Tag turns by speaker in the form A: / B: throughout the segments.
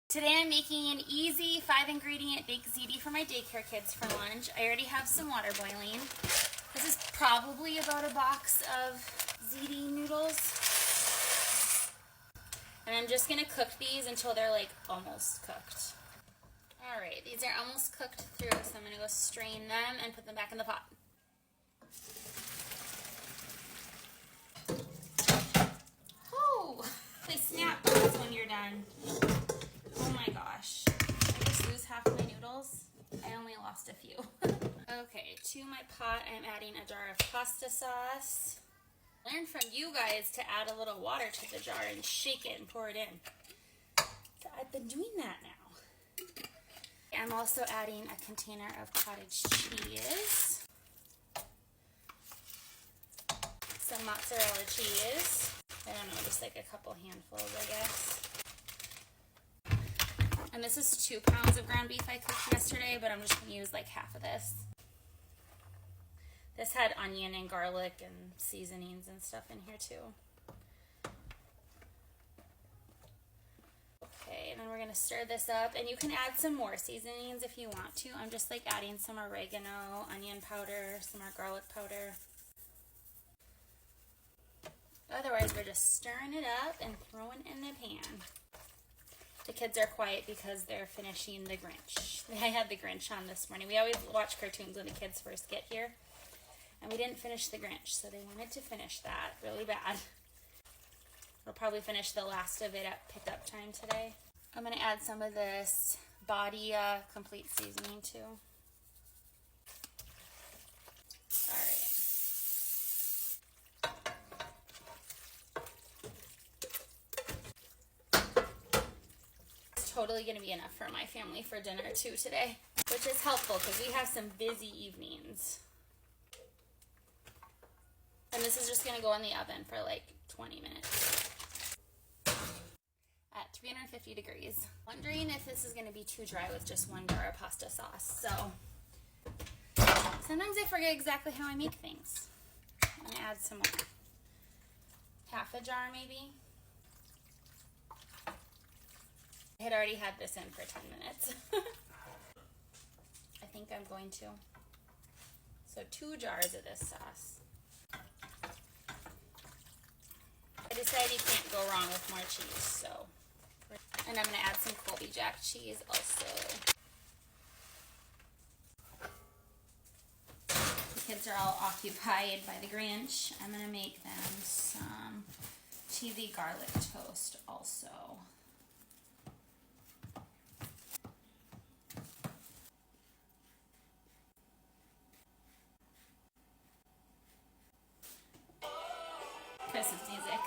A: Today I'm making an easy 5-ingredient baked ziti for my daycare kids for lunch. I already have some water boiling. This is probably about a box of ziti noodles. And I'm just going to cook these until they're like almost cooked. Alright, these are almost cooked through, so I'm going to go strain them and put them back in the pot. Oh, they snap buns when you're done. Oh my gosh. I just lose half my noodles. I only lost a few. Okay, to my pot I'm adding a jar of pasta sauce. Learn from you guys to add a little water to the jar and shake it and pour it in. So I've been doing that now. I'm also adding a container of cottage cheese. Some mozzarella cheese. I don't know, just like a couple handfuls, I guess. And this is 2 pounds of ground beef I cooked yesterday, but I'm just going to use like half of this. This had onion and garlic and seasonings and stuff in here too. Okay, and then we're going to stir this up, and you can add some more seasonings if you want to. I'm just like adding some oregano, onion powder, some more garlic powder. Otherwise, we're just stirring it up and throwing it in the pan. The kids are quiet because they're finishing The Grinch. I had The Grinch on this morning. We always watch cartoons when the kids first get here. And we didn't finish The Grinch, so they wanted to finish that really bad. We'll probably finish the last of it at pickup time today. I'm going to add some of this body complete seasoning too. Alright. Totally going to be enough for my family for dinner too today, which is helpful because we have some busy evenings. And this is just going to go in the oven for like 20 minutes at 350 degrees. Wondering if this is going to be too dry with just 1 jar of pasta sauce. So sometimes I forget exactly how I make things. I'm going to add some more. Half a jar maybe. I had already had this in for 10 minutes. I think I'm going to. So 2 jars of this sauce. I decided you can't go wrong with more cheese, so. And I'm going to add some Colby Jack cheese also. The kids are all occupied by The Grinch. I'm going to make them some cheesy garlic toast also. Christmas music.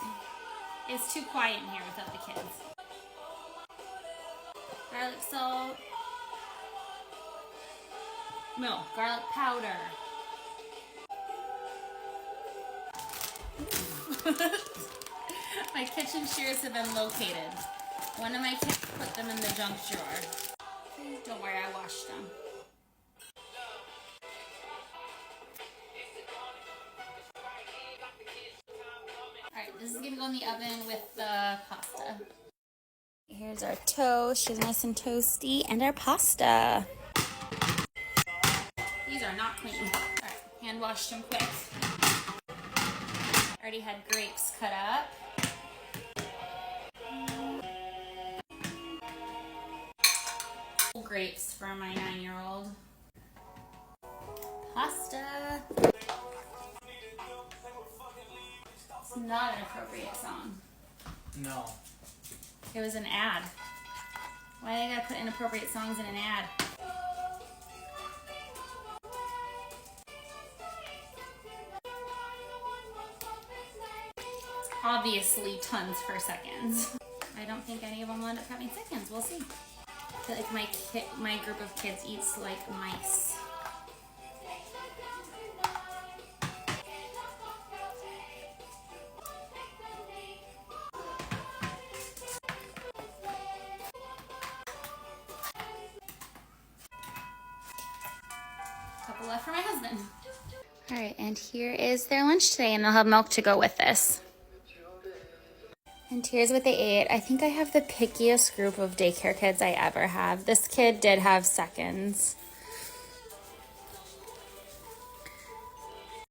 A: It's too quiet in here without the kids. Garlic salt. No, garlic powder. My kitchen shears have been located. One of my kids put them in the junk drawer. Don't worry, I washed them. This is going to go in the oven with the pasta. Here's our toast. She's nice and toasty. And our pasta. These are not clean. Alright, hand washed them quick. Already had grapes cut up. Grapes for my 9-year-old. Pasta. It's not an appropriate song.
B: No.
A: It was an ad. Why do I gotta put inappropriate songs in an ad? It's obviously tons per seconds. I don't think any of them will end up having seconds. We'll see. I feel like my group of kids eats like mice. Couple left for my husband. All right, and here is their lunch today, and they'll have milk to go with this. And here's what they ate. I think I have the pickiest group of daycare kids I ever have. This kid did have seconds.